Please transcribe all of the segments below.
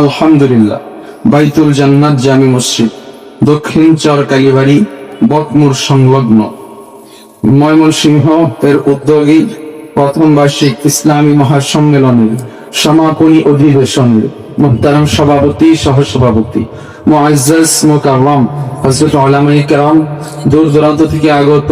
আলহামদুলিল্লাহ। বাইতুল জান্নাত জামি মসজিদ, দক্ষিণ চর কালীবাড়ি, বটমুর সংলগ্ন, ময়মনসিংহ এর উদ্যোগী প্রথম বার্ষিক ইসলামী মহাসম্মেলনের সমাপনী অধিবেশনের মুহতারাম সভাপতি, সহসভাপতি মুআজ্জাজ মুকাররম হযরত উলামায়ে কেরাম, দূর দূরান্ত থেকে আগত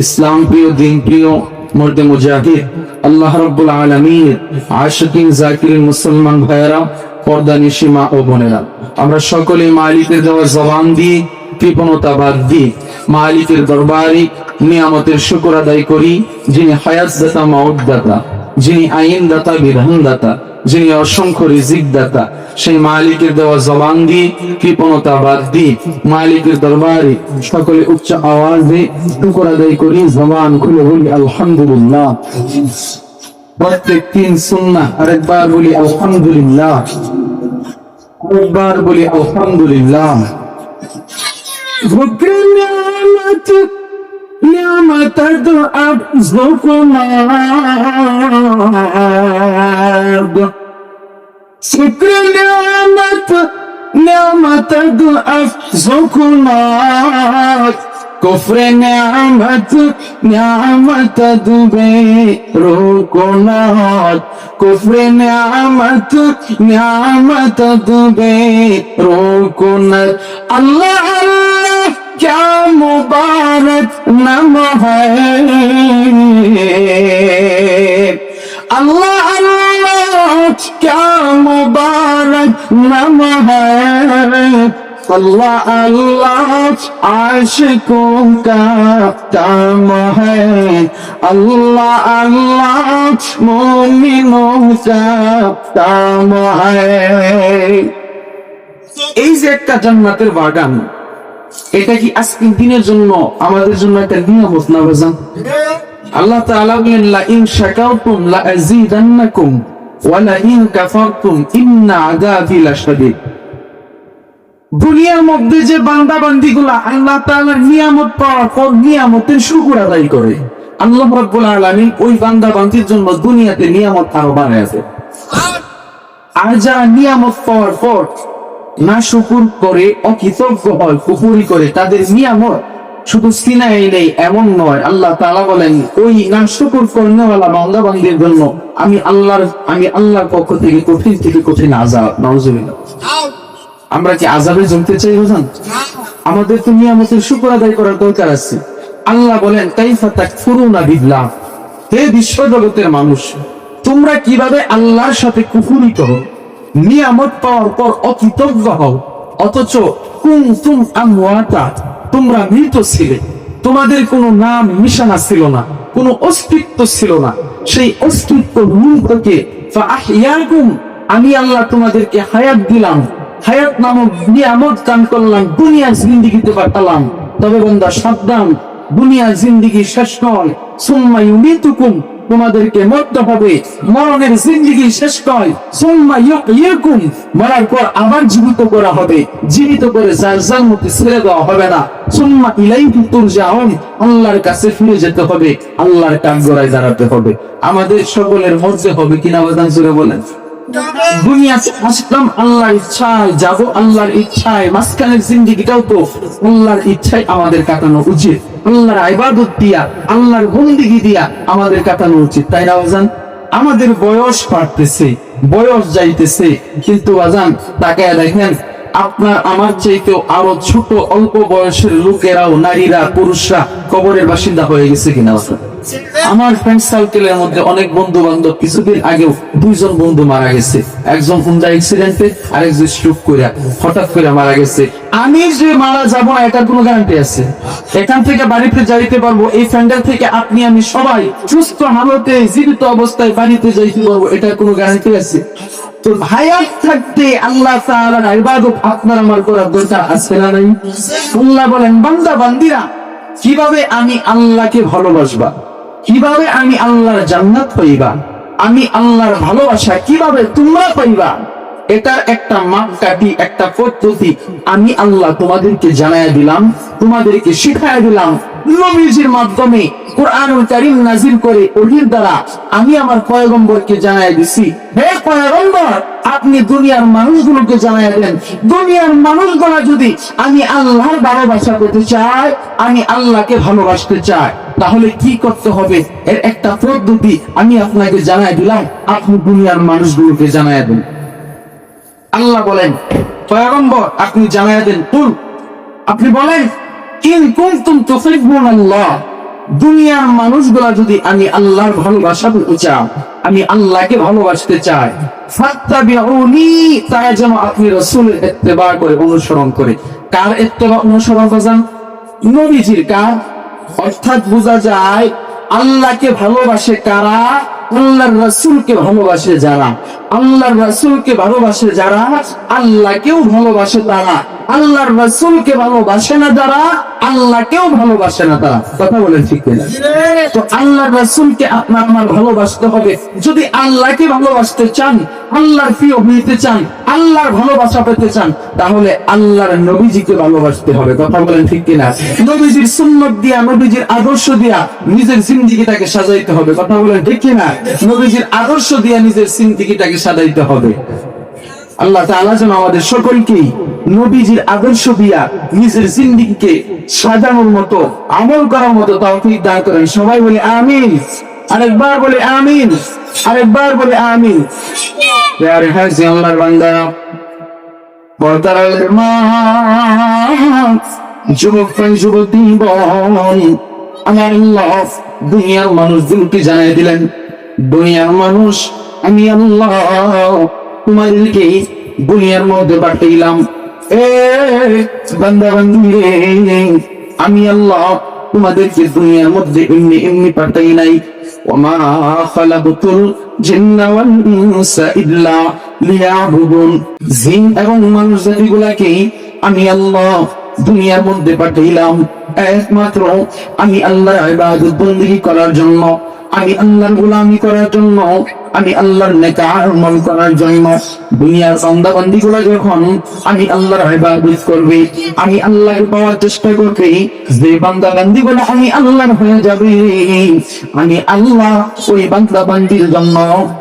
ইসলাম প্রিয়, দিন প্রিয়, মর্দে মুজাহিদ, আল্লাহ রাব্বুল আলামিনের আশিকিন জাকিরিন মুসলমান ভাইয়েরা, পর্দানিশী মা ও বোনেরা, আমরা সকলে মালিকের দেওয়া জবান দিয়ে, কৃপণতা বাদ দিয়ে মালিকের দরবারে নিয়ামতের শুকর আদায় করি, যিনি হায়াত দাতা, মাউত দাতা, যিনি আইন দাতা, বিধান দাতা, যিনি অসংখ্য রিজিক দাতা, সেই মালিকের দেওয়া জবান দিয়ে, কৃপণতা বাদ দিয়ে মালিকের দরবারে সকলে উচ্চ আওয়াজে শুকর আদায় করি, জবান খুলে বলি আলহামদুলিল্লাহ। প্রত্যেক তিন সুন্নাহ আরেকবার বলি আলহামদুলিল্লাহ, আরেকবার বলি আলহামদুলিল্লাহ। নিয়ামত দুআব যুকুমাদ, শুকর নিয়ামত দুআব যুকুমাদ, কুফর নিয়ামত দুবে রুকুনাত, কুফর নিয়ামত দুবে রুকুনাত। আল্লাহ আল্লাহ क्या मुबारक नाम है, अल्लाह अल्लाह क्या मुबारक नाम है, अल्लाह अल्लाह आशिकों का काम है, अल्लाह अल्लाह मोमिनों का काम है। এই যে একটা জান্নাতের বাগান, এটা কি আজকের দিনের জন্য, আমাদের জন্য একটা নিয়ামত না বাজান? আল্লাহ তাআলা বলেন, লা ইন শাকারতুম লা আযীদান্নাকুম ওয়া লা ইন কাফারতুম ইন্না আযাবি লাশাদীদ। দুনিয়ার মধ্যে যে বান্দা বান্দীগুলা আল্লাহ তাআলার নিয়ামত পাওয়ার পর নিয়ামতের শুকর আদায় করে, আল্লাহ রাব্বুল আলামিন ওই বান্দা বান্দীর জন্য দুনিয়াতে নিয়ামত আরো বানাইছে। আর যারা নিয়ামত পাওয়ার পর না শুকুর করে, অকৃতজ্ঞ হয়, কুফরি করে, তাদের নিয়ামত শুধু সিনাই নেই এমন নয়। আল্লাহ তাআলা বলেন, ওই না শুকুর করনেওয়ালা বান্দা বান্দীর জন্য আমি আল্লাহর পক্ষ থেকে কঠিন থেকে কঠিন আযাব। নাউযুবিল্লাহ। আমরা কি আযাবে জ্বলতে চাই বুঝান? আমাদের তো নিয়ামতের শুকর আদায় করার দরকার আছে। আল্লাহ বলেন, কাইফা তাকফুরুনা বিল্লাহ, হে বিশ্ব জগতের মানুষ, তোমরা কিভাবে আল্লাহর সাথে কুফরি করো, নিয়ামত পাওয়ার পর অকৃতজ্ঞ হও, অথচ কুনতুম আমওয়াতা, তোমরা মৃত ছিলে, তোমাদের কোনো নাম নিশানা ছিল না, কোনো অস্তিত্ব ছিল না। সেই অস্তিত্ব থেকে ফাআহইয়াকুম, আমি আল্লাহ তোমাদেরকে হায়াত দিলাম, হায়াত নামক নিয়ামত দান করলাম, দুনিয়ার জিন্দেগিতে পাঠালাম। তবে বান্দা সাবধান, দুনিয়ার জিন্দেগি শেষ নয়। সুম্মা ইউমিতুকুম, তোমাদেরকে মরতে হবে, মরণের জিন্দেগি শেষ নয়। সুম্মা ইউহয়িকুম, মরার পর আবার জীবিত করা হবে, জীবিত করে যার যার মধ্যে ছেড়ে দেওয়া হবে না। সুম্মা ইলাইহি তুরজাউন, আল্লাহর কাছে ফিরে যেতে হবে, আল্লাহর কাঠগড়ায় দাঁড়াতে হবে। আমাদের সকলের মধ্যে হবে কিনা বাজান জোরে বলেন? দুনিয়াতে আসলাম আল্লাহর ইচ্ছায়, যাব আল্লাহর ইচ্ছায়, মাঝখানের জিন্দেগিটাও তো আল্লাহর ইচ্ছায় আমাদের কাটানো উচিত। আল্লাহর ইবাদত দিয়া, আল্লাহর বন্দেগী দিয়া আমাদের কাটানো উচিত, তাই না বাজান? আমাদের বয়স বাড়তেছে, বয়স যাইতেছে, কিন্তু বাজান তাকায় দেখেন, আপনার আমার চাইতেও আরো ছোট অল্প বয়সের লোকেরাও, নারীরা, পুরুষরা কবরের বাসিন্দা হয়ে গেছে কিনা বাজান? আমার ফ্রেন্ড সার্কেলের মধ্যে অনেক বন্ধু বান্ধব, কিছুদিন আগেও দুইজন বন্ধু মারা গেছে, একজন হুন্ডা অ্যাক্সিডেন্টে, আরেকজন স্ট্রোক করে হঠাৎ করে মারা গেছে। আমি যে মারা যাবো না এটার কোনো গ্যারান্টি আছে? এখান থেকে বাড়িতে যাইতে পারবো, এই ফ্রেন্ডের থেকে আপনি আমি সবাই সুস্থ হালতে জীবিত অবস্থায় বাড়িতে যাইতে পারবো, এটার কোনো গ্যারান্টি আছে? তো হায়াত থাকতে আল্লাহ তাআলার ইবাদত আপনার আমার করার দরকার আছে না নাই? আল্লাহ বলেন, বান্দা বান্দিরা কিভাবে আমি আল্লাহকে ভালোবাসবা, কিভাবে আমি আল্লাহর জান্নাত পাইবা, আমি আল্লাহর ভালোবাসা কিভাবে তোমরা পাইবা, এটা একটা মাপকাঠি, একটা পদ্ধতি আমি আল্লাহ তোমাদেরকে জানাইয়া দিলাম, তোমাদেরকে শিখাইয়া দিলাম। নবীজির মাধ্যমে কুরআনুল কারীম নাযিল করে ওহির দ্বারা আমি আমার পয়গম্বরকে জানাই দিছি, হে পয়গম্বর আপনি দুনিয়ার মানুষগুলোকে জানাই দেন, দুনিয়ার মানুষগুলো যদি আমি আল্লাহর ভালোবাসা পেতে চাই, আমি আল্লাহকে ভালোবাসতে চাই, তাহলে কি করতে হবে এর একটা পদ্ধতি আমি আপনাকে জানাই দিলাম, আপনি দুনিয়ার মানুষগুলোকে জানাই দেন। আল্লাহ বলেন পয়গম্বর আপনি জানাই দেন, কুল আপনি বলেন ইন কুনতুম তুহিব্বুনাল্লাহ, দুনিয়ার মানুষগুলা যদি আমি আল্লাহর ভালোবাসা পেতে চাই, আমি আল্লাহকে ভালোবাসতে চাই, ফাত্তাবিউনি, তারা যেন আপনি রাসূলের ইত্তেবা করে অনুসরণ করে। কার ইত্তেবা অনুসরণ করেন? নবীজির। কার? অর্থাৎ বোঝা যায় আল্লাহকে ভালোবাসে কারা? আল্লাহর রাসূলকে ভালোবাসে যারা। আল্লাহর রাসূলকে ভালোবাসে যারা, আল্লাহকেও ভালোবাসে তারা। আল্লাহর রাসূলকে ভালোবাসে না যারা, আল্লাহকেও ভালোবাসে না তারা। কথা বলেন ঠিক কিনা? তো আল্লাহর রাসূলকে আপনার আমার ভালোবাসতে হবে। যদি আল্লাহকে ভালোবাসতে চান, আল্লাহর প্রিয় হইতে চান, আল্লাহর ভালোবাসা পেতে চান, তাহলে আল্লাহর নবীজিকে ভালোবাসতে হবে। কথা বলেন ঠিক কিনা? নবীজির সুন্নাত দিয়া, নবীজির আদর্শ দিয়া নিজের জিন্দেগিটাকে সাজাইতে হবে। কথা বলেন ঠিক কিনা? নবীজির আদর্শ দিয়া নিজের জিন্দেগিটাকে সাজাইতে হবে। আল্লাহ তাআলা যেন আমাদের সকলকে নবীজির আদর্শ দিয়া নিজের জিন্দেগিকে সাজানোর মতো, আমল করার মতো তৌফিক দান করেন। সবাই বলে আমিন। আরেকবার বলে আমিন। আরেকবার বলে আমিন। প্যারে হাজি আল্লাহর বান্দা, পর্দার আলের মা, যুবক ভাই যুবতী বোন, আমার আল্লাহ দুনিয়ার মানুষগুলোকে জানাই দিলেন, দুনিয়ার মানুষ আমি আল্লাহ তোমাদেরকে দুনিয়ার মধ্যে পাঠাইলাম। এ বান্দা বান্দি রে, আমি আল্লাহ তোমাদেরকে দুনিয়ার মধ্যে এমনি এমনি পাঠাই নাই। ওমা খালাকতুল জিন্না ওয়াল ইনসা ইল্লা লিয়াবুদুন, জিন এবং মানুষ জাতিগুলোকে আমি আল্লাহ দুনিয়ার মধ্যে পাঠাইলাম একমাত্র আমি আল্লাহর ইবাদত বندگی করার জন্য, আমি আল্লাহর গোলামি করার জন্য, আমি আল্লাহর নেক আমল করার জন্য। দুনিয়ার বান্দা বান্দীগুলো যখন আমি আল্লাহর ইবাদত করবে, আমি আল্লাহকে পাওয়ার চেষ্টা করবে, যে বান্দা বান্দীগুলো আমি আল্লাহর হয়ে যাবে, আমি আল্লাহ ওই বান্দা বান্দীর জন্য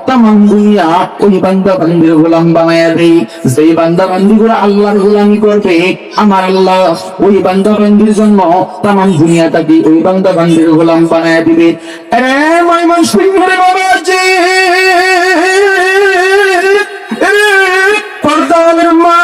তামাম দুনিয়া ওই বান্দা বান্দীর গোলাম বানায়া দেই। যে বান্দা বান্দীগুলো আল্লাহর গোলামি করবে, আমার আল্লাহ ওই বান্দা বান্দীর জন্য তামাম দুনিয়াটাকে ওই বান্দা বান্দীর গোলাম বানায়া দিবে। আরে ময়মনসিংহ রে বাবাজি, পর্দার মা,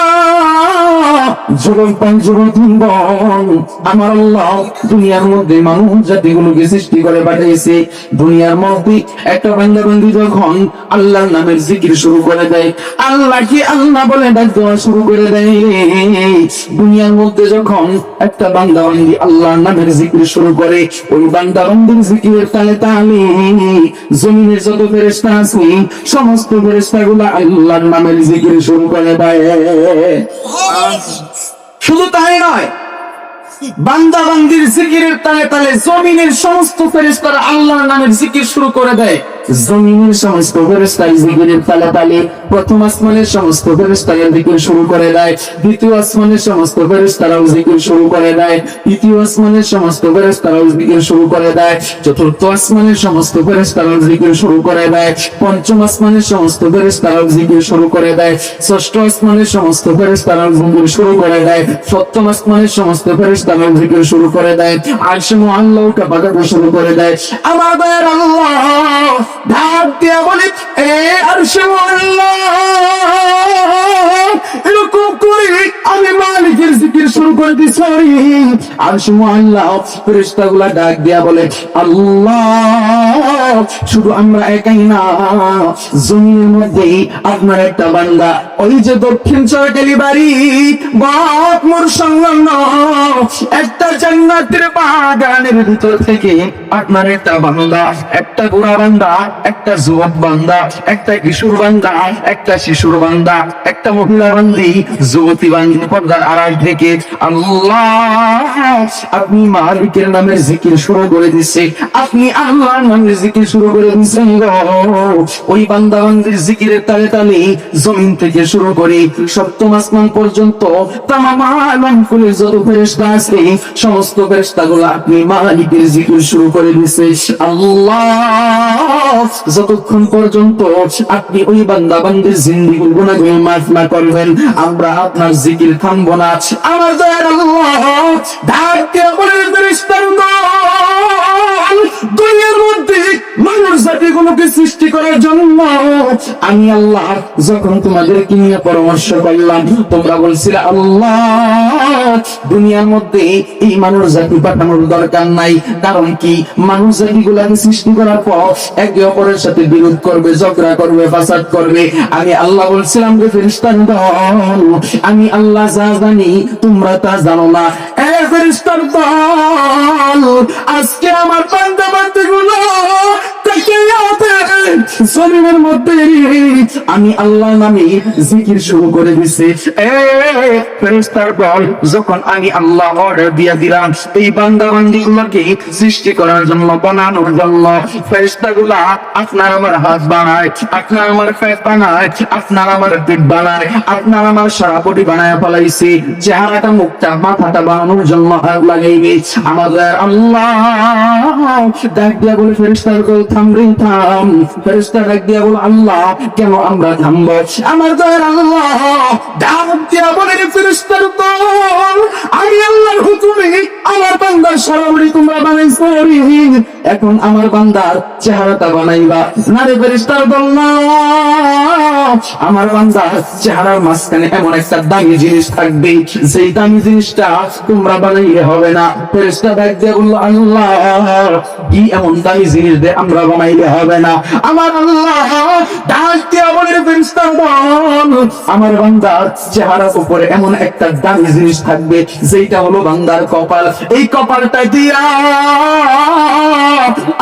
যুবক যুবতী বোন, আমার আল্লাহ দুনিয়ার মধ্যে মানুষ জাতিগুলোকে সৃষ্টি করে পাঠিয়েছে। দুনিয়ার মধ্যে একটা বান্দা বান্দি যখন আল্লাহর নামের জিকির শুরু করে দেয়, আল্লাহকে আল্লাহ বলে ডাক দেওয়া শুরু করে দেয়, দুনিয়ার মধ্যে যখন একটা বান্দা বান্দি আল্লাহর নামের জিকির শুরু করে, ওই বান্দা বান্দির জিকিরের তালে তালে জমিনের যত ফেরেশতা আছে সমস্ত ফেরেশতাগুলো আল্লাহর নামের জিকির শুরু করে দেয়। শুধু তাই নয়, বান্দা বান্দির জিকিরের তালে তালে জমিনের সমস্ত ফেরেশতারা আল্লাহর নামের জিকির শুরু করে দেয়। জমিনের সমস্ত ফেরেশতারা জিকিরের তালে তালে প্রথম আসমানের সমস্ত ফেরেশতারা জিকির শুরু করে দেয়, দ্বিতীয় আসমানের সমস্ত ফেরেশতারাও জিকির শুরু করে দেয়, তৃতীয় আসমানের সমস্ত ফেরেশতারাও জিকির শুরু করে দেয়, চতুর্থ আসমানের সমস্ত ফেরেশতারাও জিকির শুরু করে দেয়, পঞ্চম আসমানের সমস্ত ফেরেশতারাও জিকির শুরু করে দেয়, ষষ্ঠ আসমানের সমস্ত ফেরেশতারাও জিকির শুরু করে দেয়, সপ্তম আসমানের সমস্ত ফেরেশতারাও জিকির শুরু করে দেয়, আরশে মুআল্লাহকে বাজাতে শুরু করে দেয়। আমার দয়ার আল্লাহ ডাক দিয়া বলে, এ আরশে মুআল্লাহ, এরকম করে আমি মালিকের জিকির শুরু করে দিছি। আরশে মুআল্লাহ ফেরেশতাগুলা ডাক দিয়া বলে, আল্লাহ শুধু আমরা একাই না, জমিনের মধ্যে আপনার একটা বান্দা ওই যে দক্ষিণ চরকালি বাড়ি বাকমুর সংলগ্ন একটা জান্নাতের বাগানের ভিতর থেকে আপনার একটা বান্দা, একটা বুড়া বান্দা, একটা যুবক বান্দা, একটা কিশোর বান্দা, একটা শিশুর বান্দা, একটা মহিলা বান্দি, যুবতী বান্দি পর্দার আড়াল থেকে আল্লাহ আল্লাহ, আপনি মালিকের নামের জিকির শুরু করে দিছে, আপনি আল্লাহর নামের জিকির শুরু করে দিছেন গো। ওই বান্দা বান্দির জিকিরের তালে তালে জমিন থেকে শুরু করে সপ্তম আসমান পর্যন্ত তামাম আলম কুলের যত ফেরেশতা আছে সমস্ত ফেরেশতাগুলো আপনি মালিকের জিকির শুরু করে দিছে। আল্লাহ, যতক্ষণ পর্যন্ত আপনি ওই বান্দা বান্দির জিন্দেগির গুনাহগুলো মাফ না করবেন আমরা আপনার জিকির থামবো না। আমার দয়ার আল্লাহ, ডাক দিয়ে বলেন ফেরেশতার দল, দুনিয়ার মধ্যে মানুষ জাতিগুলোকে সৃষ্টি করার জন্য আমি আল্লাহ যখন তোমাদেরকে নিয়ে পরামর্শ করলাম তোমরা বলছিলে আল্লাহ দুনিয়ার মধ্যে এই মানুষ জাতি পাঠানোর দরকার নাই, কারণ কি মানুষ জাতিগুলোকে সৃষ্টি করার পর একে অপরের সাথে বিরোধ করবে, ঝগড়া করবে, ফাসাদ করবে। আমি আল্লাহ বলছিলাম যে ফেরেশতার দল, আমি আল্লাহ যা জানি তোমরা তা জানো না। ফেরেশতার দল, আজকে আমার বান্দা বান্দিগুলো জমিনের মধ্যে আমি আল্লাহ নামে জিকির শুরু করে দিছি। ফেরেশতার দল, যখন আমি আল্লাহ অর্ডার দিয়ে দিলাম এই বান্দা বান্দিগুলোকে সৃষ্টি করার জন্য, বানানোর জন্য, ফেরেশতাগুলা আপনার আমার হাত বানায়, আপনার আমার পেট বানায়, আপনার আমার পেট বানায়, আপনার আমার সারা বডি বানায় ফেলাইছি, চেহারাটা মুখটা মাথাটা বানানোর জন্য হাত লাগাইবে। আমাদের আল্লাহ ডাক দিয়া বলে ফেরেশতার দল থামরে থাম। ফেরেশতা ডাক দিয়া বলে আল্লাহ কেন আমরা থামবো? আমার দয়ার আল্লাহ ডাক দিয়া বলে ফেরেশতার দল, আমি আল্লাহর হুকুমে আমার বান্দার সারা বডি তোমরা বানাইছো, এখন আমার বান্দার চেহারাটা বানাইবা না রে ফেরেশতার দল না। আমার বান্দার চেহারার মাঝখানে এমন একটা দামি জিনিস থাকবে, সেই দামি জিনিসটা তোমরা বানাইলে হবে না। ফেরেশতা ডাক দিয়ে বলল আল্লাহ কি এমন দামি জিনিস দে আমরা বানাইলে হবে না। আমার আল্লাহ ডাক দিয়ে বলে ফেরেশতা বল, আমার বান্দার চেহারার উপরে এমন একটা দামি জিনিস থাকবে যেটা হলো বান্দার কপাল, এই কপালটা দিয়া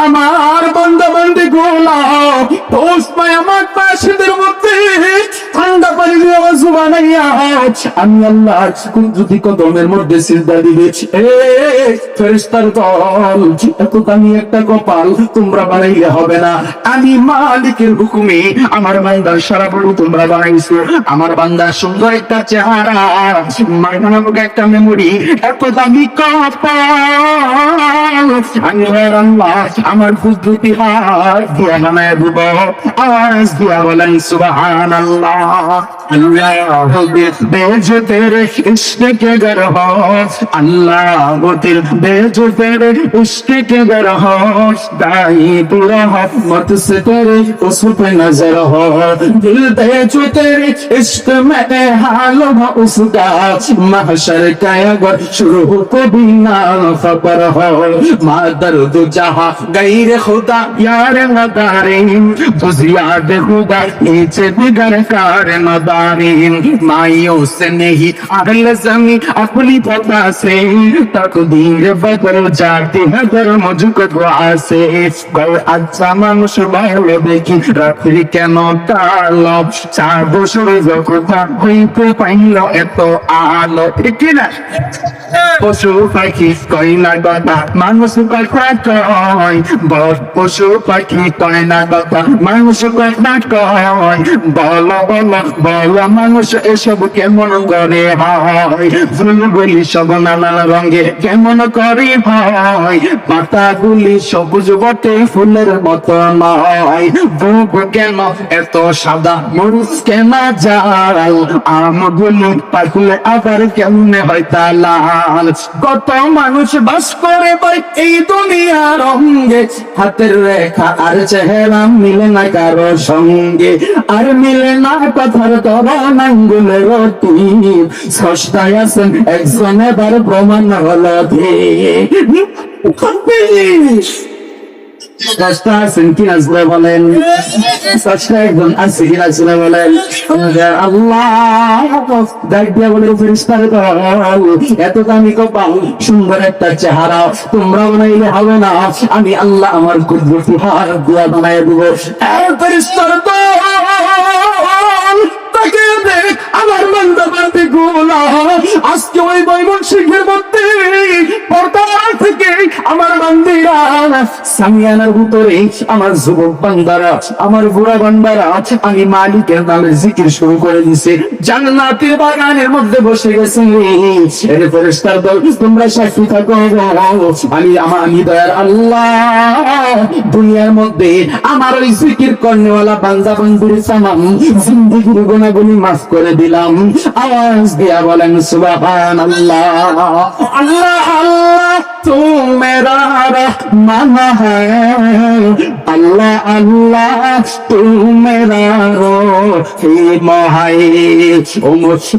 আমার বান্দা বান্দি গোলা দোষ পায় আমার পাশেদের মধ্যে ঠান্ডা পানি দিয়ে বানাইয়া আমি আল্লাহ কুদরতি কদমের মধ্যে সিজদা দিবে। ফেরেশতার দল, এত দামি একটা কপাল তোমরা বানাইলে হবে না, আমি মালিকের হুকুমে আমার বান্দার সারা বড় তোমরা বানাইছো। আমার বান্দার সুন্দর একটা চেহারা, মাইনামুখ একটা মেমোরি, এত দামি কপাল আমি আল্লাহ আমার কুদরতি হাত দিয়া বানায় দিব। আওয়াজ দিয়া বলেন সুবহানাল্লাহ। अल्लाह बेज तेरे इश्क के गर हो, अल्लाह वो दिल बेज तेरे इश्क के गर हो, दाई पूरा मत से तेरे उस पे नजर हो, दिल बेज तेरे इश्क में हाल हो उसका, महशर का अगर शुरू को भी ना खबर हो, माँ दर्द जहाँ गैर खुदा यार नदारीन, तुझ याद खुदा नीचे दिगर कार नदारीन, माइयों से नहीं अगल जमी अपनी पता से, तकदीर बदल जाती है अगर मुझको दुआ से, कोई अच्छा মানুষ ভালো দেখি রাত্রি কেন কালো, 4 বছর যখন হইতে পাইল এত আলো, ঠিক না? পশু পাখি কয় না কথা মানুষ কথা কয়, পশু পাখি কয় না কথা মানুষ কথা কয়, বলো বলো বলো মানুষ এসব কেমন করে হয়, ফুলগুলি সব নানা রঙের কেমন করে হয়, পাতাগুলি সবুজ বটে ফুলের মতো নয়, বুক কেন এত সাদা মরুচ কেন জাল, আমগুলি পাকলে আবার কেমনে হয় তা লাল, কত মানুষ বাস করে ভাই এই দুনিয়ার রঙে, হাতের রেখা আর চেহারা মিলে না কারো সঙ্গে, আর মিলে না কথার তরণ আঙ্গুলের তীর, স্রষ্টায় আছেন একজন এবার প্রমাণ হলো স্রষ্টা আছেন কি আসলে বলেন, স্রষ্টা একজন আছে কি আসলে বলেন। আল্লাহ ডাক দিয়া বলে ফেরেশতার দল, এত দামি কপাল সুন্দর একটা চেহারা তোমরা বানাইলে হবে না, আমি আল্লাহ আমার কুদরতি হাত দিয়া বানায় দিব। ফেরেশতার দল তাকে দেখ আমার বান্দা বান্দি গুলা আজকে ওই ওই ময়মনসিংহের মধ্যে পর্দার থেকে আমার বান্দিরা সামিয়ানার ভিতরে আমার যুবক বান্দারা আমার বুড়া বান্দারা আমি মালিকের নামে জিকির শুরু করে দিছে জান্নাতের বাগানের মধ্যে বসে গেছে এর ফেরেশতার দল তোমরা সাক্ষী থাকো আমি দয়ার আল্লাহ দুনিয়ার মধ্যে আমার ওই জিকির করনেওয়ালা বান্দা বান্দির তামাম জিন্দেগির গুনাহগুলি মাফ করে দিলাম আওয়াজ দিয়া বলেন সুবহানাল্লাহ আল্লাহ আল্লাহ তু মেরা রহমান হ্যায় আল্লাহ আল্লাহ তু মেরা রহিম হ্যায়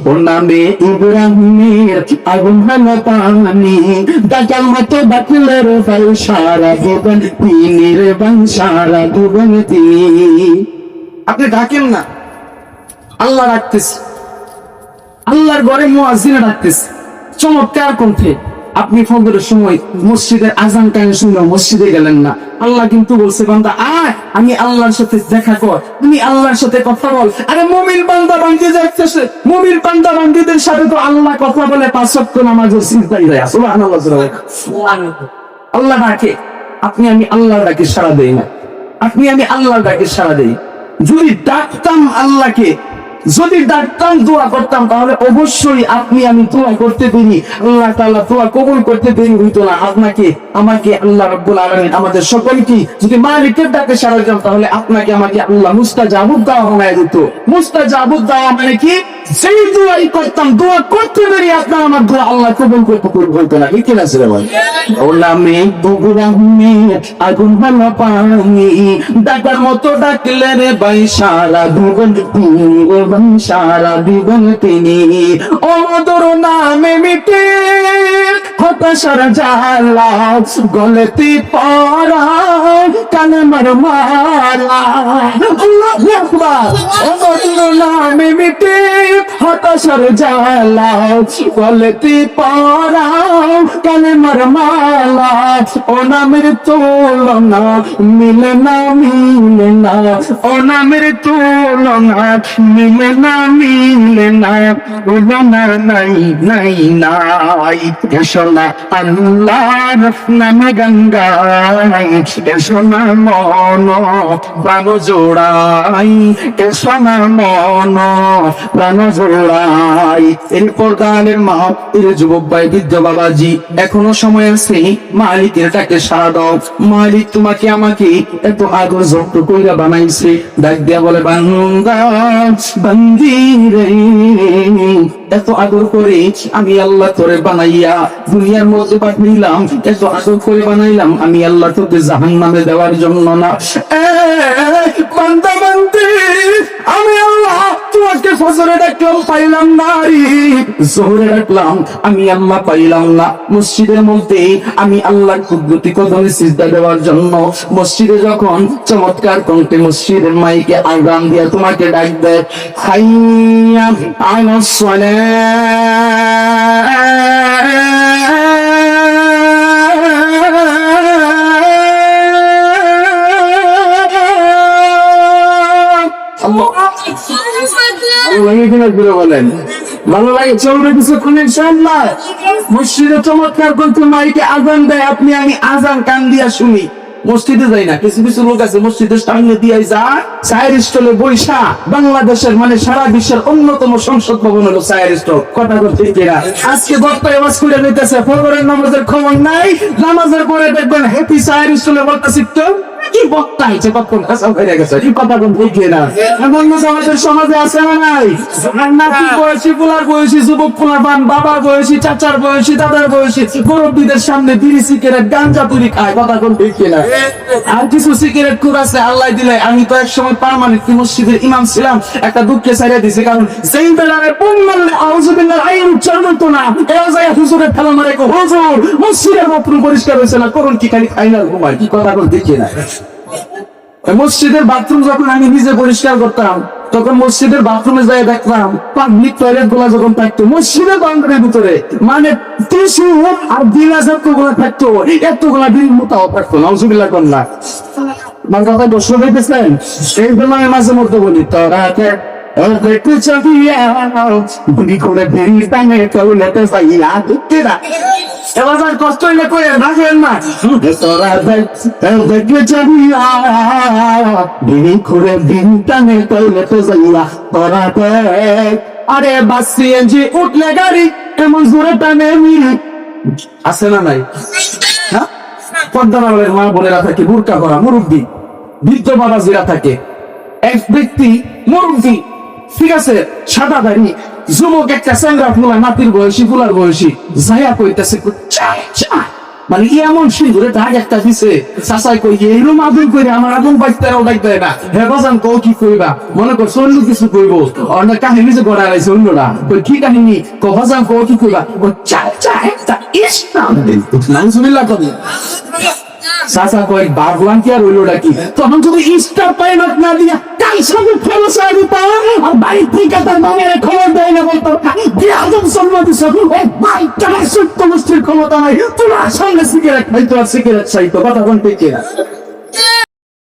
ও নামে ইব্রাহিমের আগুন হলো পানি ডাকাল মতো ডাকলের ভাই সারা জীবন তিনির বাংশারা জীবন তিনি আপনি ডাকেন না আল্লাহ রাখতেছে আল্লাহর ঘরে মুয়াজ্জিন ডাকতেছে চমৎকার কণ্ঠে আপনি ফজরের সময় মসজিদের আযান কানে শুনে মসজিদে গেলেন না আল্লাহ কিন্তু বলছে বান্দা আয় আমি আল্লাহর সাথে দেখা কর তুমি আল্লাহর সাথে কথা বল আরে মুমিন বান্দা বান্দি যাইতেছে মুমিন বান্দা বান্দিদের সাথে তো আল্লাহ কথা বলে পাঁচ ওয়াক্ত নামাজের সিজদায় যায় সুবহানাল্লাহ সুবহানাল্লাহ আল্লাহ ডাকে আপনি আমি আল্লাহর ডাকে সাড়া দেই না আপনি আমি আল্লাহর ডাকে সাড়া দেই যদি ডাকতাম আল্লাহকে যদি ডাকতাম দোয়া করতাম তাহলে অবশ্যই আপনি আমি দোয়া করতে দেরি আল্লাহ তাআলা দোয়া কবুল করতে দেরি হইতো না আপনাকে আমাকে আল্লাহ রাব্বুল আলামিন আমাদের সকলকে যদি মালিকের ডাকে সাড়া দিতাম তাহলে আপনাকে আমাকে আল্লাহ মুস্তাজাবুদ দাওয়া বানায় দিত মুস্তাজাবুদ দাওয়া মানে কি যেই দোয়াই করতাম দোয়া করতে দেরি আপনার আমার দোয়া আল্লাহ কবুল করতে হইতো না ঠিক আছে রে ভাই ও নামে বুগুরামে আগুন ভালো পানি ডাকার মতো ডাকলে রে ভাই সারা দুবন সারা জীবন তিনি অমধুর নামে মিটে হতাশার জ্বালা গলতি পড়া কালেমার মালা আল্লাহু আকবার অমধুর নামে মিটে হতাশার জ্বালা গলতি পড়া কালেমার মালা ও নামের তুলনা মিলে না ও নামের তুলনা মিলে না উলানা নাই নাই নাই সোনা আল্লাহর নামে গঙ্গাই সোনা মন প্রাণ জোড়াই সোনা মন প্রাণ জোড়াই এরপর গানের মা এর যুবক ভাই বৃদ্ধ বাবাজি এখনো সময় আছে মালিকের ডাকে সাড়া দাও মালিক তোমাকে আমাকে এত আদর যত্ন কইরা বানাইছে ডাক দিয়া বলে বান্দা বান্দি রে এত আদর করে আমি আল্লাহ তোরে বানাইয়া দুনিয়ার মধ্যে পাঠাইলাম এত আদর করে বানাইলাম আমি আল্লাহ তোকে জাহান্নামে দেওয়ার জন্য না বান্দা বান্দি আমি আল্লাহ তোমাকে ফজরে ডাকলাম পাইলাম না জোহরে ডাকলাম আমি আল্লাহ পাইলাম না মসজিদের মধ্যে আমি আল্লাহর কুদরতি কদমে সিজদা দেওয়ার জন্য মসজিদে যখন চমৎকার কণ্ঠে মসজিদের মাইকে আযান দিয়া তোমাকে ডাক দেয় হাইয়া আলাস সালাহ বলেন ভালো লাগে চলবে কিছুক্ষণ ইনশাআল্লাহ মসজিদে চমৎকার কণ্ঠে মাইকে আযান দেয় আপনি আমি আযান কান দিয়া শুনি মসজিদে যাই না কিছু কিছু লোক আছে মসজিদের সামনে দিয়ে যায় চায়ের স্টলে বৈশা বাংলাদেশের মানে সারা বিশ্বের অন্যতম সংসদ ভবন হলো চায়ের স্টল কথা বলতে আজকে বক্তা আওয়াজ করে দিতেছে ফজরের নামাজের খবর নাই নামাজের পরে দেখবেন হ্যাপি চায়ের স্টলে বলতেছি তো কি বক্তা হয়েছে কখন কাঁচাও হয়ে গেছে কথা বলতে না এমন আমাদের সমাজে আছে না নাই নাতি বয়সী পোলার বয়সী যুবক পোলার পান বাবার বয়সী চাচার বয়সী দাদার বয়সী মুরব্বীদের সামনে বিড়ি সিগারেট গাঞ্জা তুলি খায় কথা বলতে না আর কিছু সিগারেট কুর আছে আল্লাহ দিলে আমি তো এক সময় পার্মানেন্ট মসজিদের ইমাম ছিলাম একটা দুঃখে ছাড়িয়ে দিছে কারণ যেই বেলারে বোম মারলে আউযুবিল্লাহ আইন উচ্চারণ হতো না এও যায় হুজুরের ঠেলা মারে কো হুজুর মসজিদের বাথরুম পরিষ্কার হয়েছে না করুন কি খালি ফাইনাল ঘুমায় কি কথা বলতে না মসজিদের বাথরুম যখন আমি নিজে পরিষ্কার করতাম তখন মসজিদের বাথরুমে যাই দেখলাম পাবলিক টয়লেট গুলা যখন থাকতো মসজিদের বাউন্ডারির ভিতরে মানে টিস্যু আর গিলাস গুলা থাকতো এতগুলা বিল মোটাও থাকতো নাউজুবিল্লাহ কন্যা আমার কথা দর্শক হইতেছেন সেই জন্য আমি মাঝে মধ্যে বলি তোরা দেখতে চাহিয়া গুলি করে ফেরি টাঙে টয়লেটে যাইয়া দুঃখেরা এবার আর কষ্ট হইলে কই রাখেন না তোরা দেখতে চাহিয়া গুলি করে ফেরি টাঙে টয়লেটে যাইয়া তোরা দেখ আরে বাস সিএনজি উঠলে গাড়ি এমন জোরে টানে আছে না নাই হ্যাঁ পদ্মানগরের মা বোনেরা থাকে বুরকা করা মুরব্বী বৃদ্ধ বাবাজিরা থাকে এক ব্যক্তি মুরব্বী ঠিক আছে সাদা দাড়ি যুবক একটা চ্যাংরা ফুলা নাতির বয়সী ফুলার বয়সী যাইয়া কইতেছে মানে এমন সিঁদুরে দাগ একটা দিছে চাচাই কই এইরকম আদর করে আমার আদম বাইতেরাও ডাক দেয় না হে বাজান কও কি কইবা মনে করছো অন্য কিছু কইবো অন্য কাহিনী যে গড়া রাইছে অন্যরা কই কি কাহিনী ক বাজান কও কি কইবা ও চা চা একটা ইসলাম নাউজুবিল্লাহ কবি চাচা কই বাগওয়ান কি আর হইলো নাকি তখন যদি স্টার পাইলট না দিয়া কাল সঙ্গে ফেলো সাহেব পাওয়া আর বাড়ি থেকে তার মায়ের খবর দেয় না বলতো আদম সম্মান দিছে ও ভাই তোমার সত্য মুষ্টির ক্ষমতা নাই তোমার সঙ্গে সিগারেট খাইতো আর সিগারেট চাইতো কথা বলতে কি